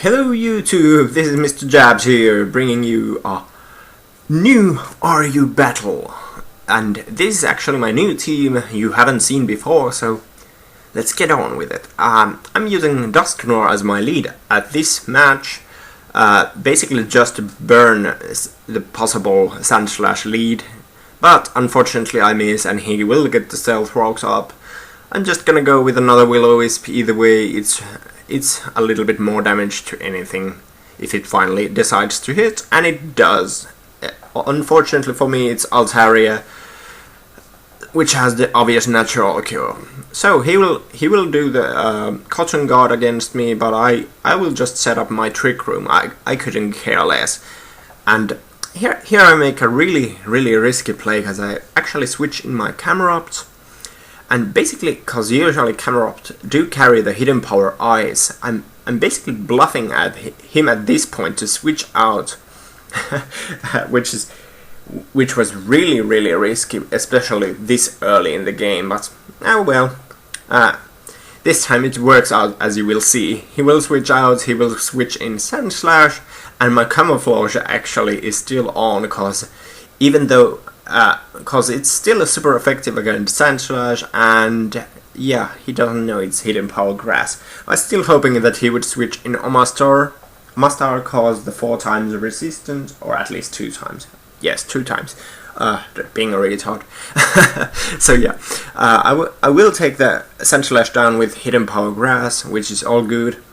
Hello YouTube, this is Mr. Jabs here, bringing you a new RU battle. And this is actually my new team you haven't seen before, so let's get on with it. I'm using Dusknor as my lead at this match, basically just to burn the possible Sandslash lead. But unfortunately I miss and he will get the stealth rocks up. I'm just gonna go with another Will-O-Wisp. Either way, it's a little bit more damage to anything if it finally decides to hit, and it does. Unfortunately for me, it's Altaria, which has the obvious natural cure. So he will do the Cotton Guard against me, but I will just set up my Trick Room. I couldn't care less. And here I make a really risky play, because I actually switch in my Camerupt. And basically, because usually Camerupt do carry the Hidden Power Eyes, I'm basically bluffing at him at this point to switch out, which was really risky, especially this early in the game. But oh well, this time it works out, as you will see. He will switch out, he will switch in Sandslash, and my Camouflage actually is still on, because even though because it's still super effective against Sandslash, and yeah, he doesn't know it's Hidden Power Grass. I was still hoping that he would switch in Omastar. Omastar caused the 4 times resistance, or at least 2 times. Yes, 2 times. Being a retard. So yeah, I will take the Sandslash down with Hidden Power Grass, which is all good.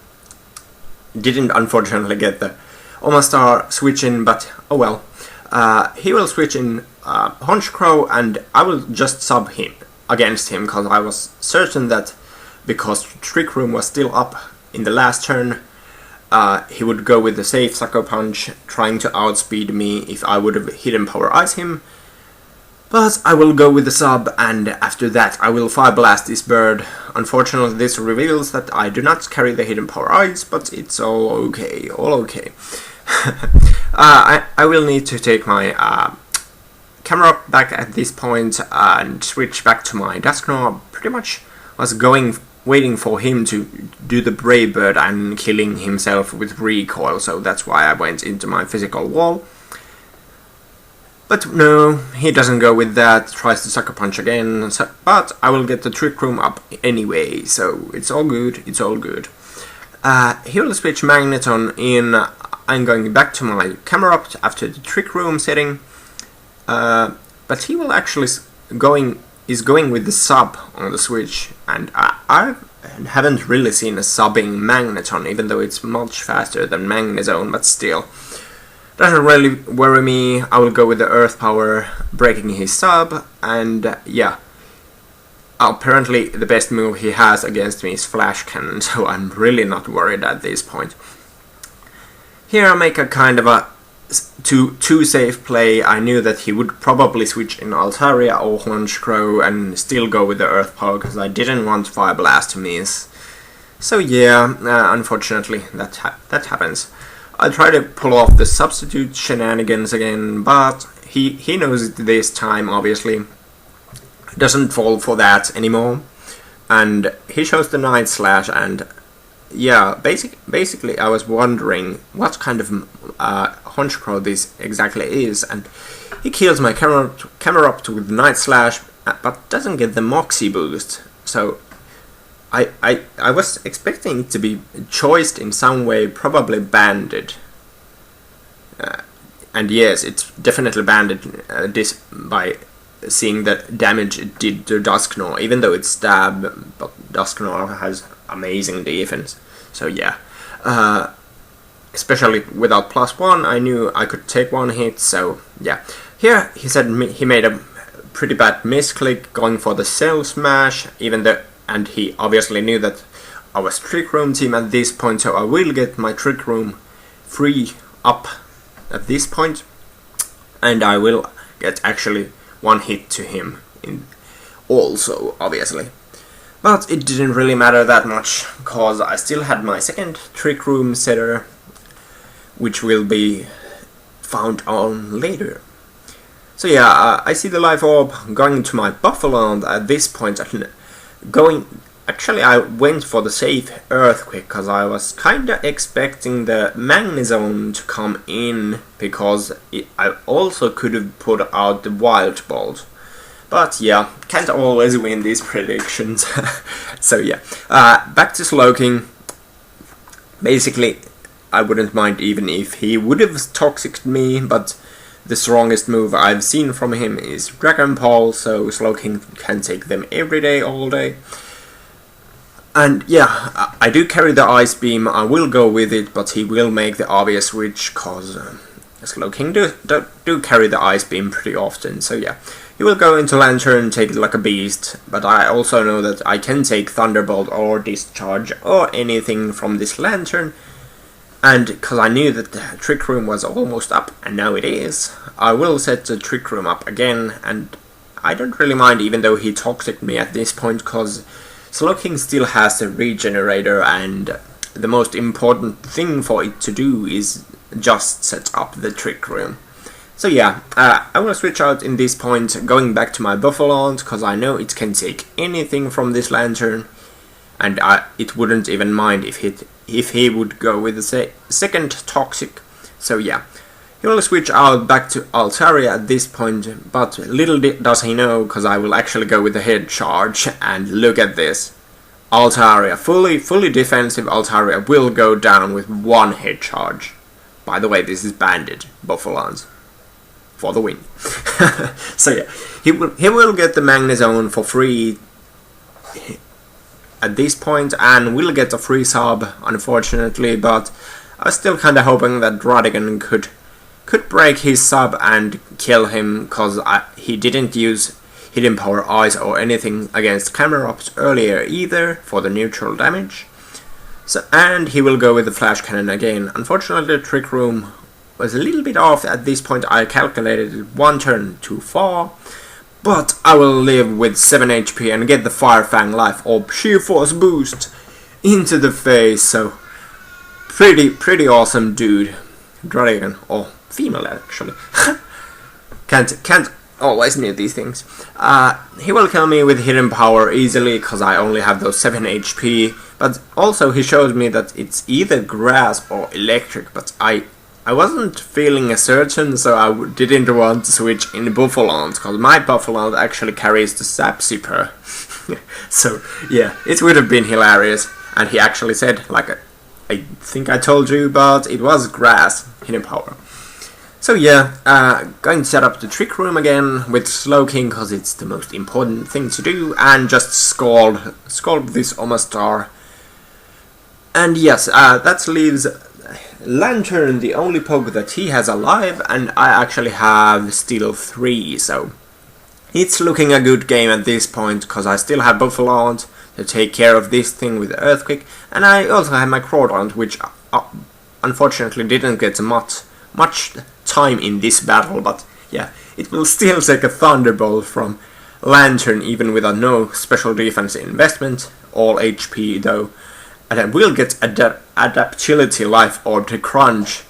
Didn't unfortunately get the Omastar switch in, but oh well. He will switch in Honchkrow, and I will just sub him against him, because I was certain that because Trick Room was still up in the last turn, he would go with the safe Sucker Punch, trying to outspeed me if I would have Hidden Power Ice him. But I will go with the sub, and after that I will Fire Blast this bird. Unfortunately, this reveals that I do not carry the Hidden Power Ice, but it's all okay, I will need to take my camera back at this point and switch back to my Dusknor. Pretty much was waiting for him to do the Brave Bird and killing himself with recoil, so that's why I went into my physical wall. But no, he doesn't go with that, tries to Sucker Punch again, but I will get the Trick Room up anyway, so it's all good. He will switch Magneton in. I'm going back to my Camerupt after the Trick Room setting, but he will actually is going with the sub on the switch, and I haven't really seen a subbing Magneton, even though it's much faster than Magnezone, but still. Doesn't really worry me. I will go with the Earth Power, breaking his sub, and yeah. Apparently the best move he has against me is Flash Cannon, so I'm really not worried at this point. Here I make a kind of a too safe play. I knew that he would probably switch in Altaria or Honchkrow and still go with the Earth Power, because I didn't want Fire Blast to miss. So yeah, unfortunately that happens. I try to pull off the substitute shenanigans again, but he knows it this time, obviously. Doesn't fall for that anymore, and he shows the Night Slash, and yeah, basically I was wondering what kind of Honchkrow this exactly is, and he kills my Camerupt with Night Slash, but doesn't get the Moxie boost. So I was expecting it to be choiced in some way, probably banded. And yes, it's definitely banded this by seeing the damage it did to Dusknor, even though it's stab, but Dusknor has amazing defense. So yeah, especially without +1, I knew I could take 1 hit, so yeah. Here he said he made a pretty bad misclick going for the Cell Smash, and he obviously knew that I was Trick Room team at this point, so I will get my Trick Room free up at this point, and I will get actually 1 hit to him also, obviously. But it didn't really matter that much, because I still had my second Trick Room setter, which will be found on later. So yeah, I see the Life Orb going to my Buffalo at this point, and Actually, I went for the safe earthquake because I was kinda expecting the magnezone to come in because I also could have put out the wild bolt. But yeah, can't always win these predictions. So yeah, back to Slowking. Basically, I wouldn't mind even if he would have toxiced me, but the strongest move I've seen from him is Dragon Ball, so Slowking can take them every day, all day. And yeah, I do carry the Ice Beam, I will go with it, but he will make the obvious switch, cause Slowking do carry the Ice Beam pretty often, so yeah. He will go into Lantern, take it like a beast, but I also know that I can take Thunderbolt or Discharge or anything from this Lantern, and because I knew that the Trick Room was almost up, and now it is, I will set the Trick Room up again, and I don't really mind even though he toxic me at this point, because Slowking still has the Regenerator, and the most important thing for it to do is just set up the Trick Room. So yeah, I will switch out in this point, going back to my Buffalon, because I know it can take anything from this Lantern, and it wouldn't even mind if he would go with the second Toxic. So yeah, he will switch out back to Altaria at this point, but little does he know, because I will actually go with the Head Charge, and look at this. Altaria, fully defensive Altaria will go down with one Head Charge. By the way, this is banded Buffalons. For the win. So yeah, he will get the Magnezone for free at this point, and will get a free sub, unfortunately, but I was still kinda hoping that Rodigan could break his sub and kill him, cause he didn't use Hidden Power Eyes or anything against Camerops earlier either for the neutral damage. So, and he will go with the Flash Cannon again. Unfortunately, the Trick Room was a little bit off at this point. I calculated it one turn too far, but I will live with 7 HP and get the Fire Fang Life Orb Sheer Force boost into the face. So pretty awesome dude. Dragon, or female actually. can't always knew these things. He will kill me with Hidden Power easily because I only have those 7 HP, but also he showed me that it's either Grass or Electric, but I wasn't feeling certain, so I didn't want to switch in Buffalons, because my Buffalon actually carries the Sap Zipper. So yeah, it would have been hilarious, and he actually said, like, I think I told you, but it was Grass, Hidden Power. So yeah, going to set up the Trick Room again with Slowking, because it's the most important thing to do, and just scald this Omastar. And yes, that leaves Lantern, the only Poke that he has alive, and I actually have Steel 3, so it's looking a good game at this point, because I still have Buffalon to take care of this thing with Earthquake, and I also have my Crawdaunt, which unfortunately didn't get much time in this battle, but yeah, it will still take a Thunderbolt from Lantern even without no special defense investment, all HP though, and I will get Adaptability Life Orb to crunch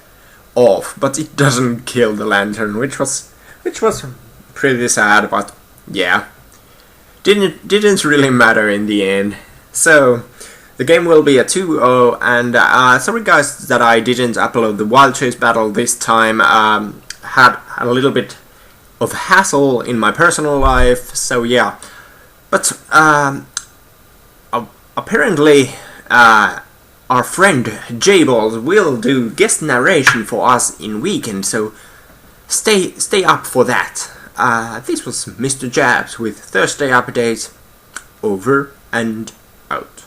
off, but it doesn't kill the Lantern, which was pretty sad, but yeah, didn't really matter in the end. So the game will be a 2-0, and sorry guys that I didn't upload the Wild Chase battle this time. Had a little bit of hassle in my personal life, so yeah. But apparently our friend J-Balls will do guest narration for us in weekend, so stay up for that. This was Mr. Jabs with Thursday Update. Over and out.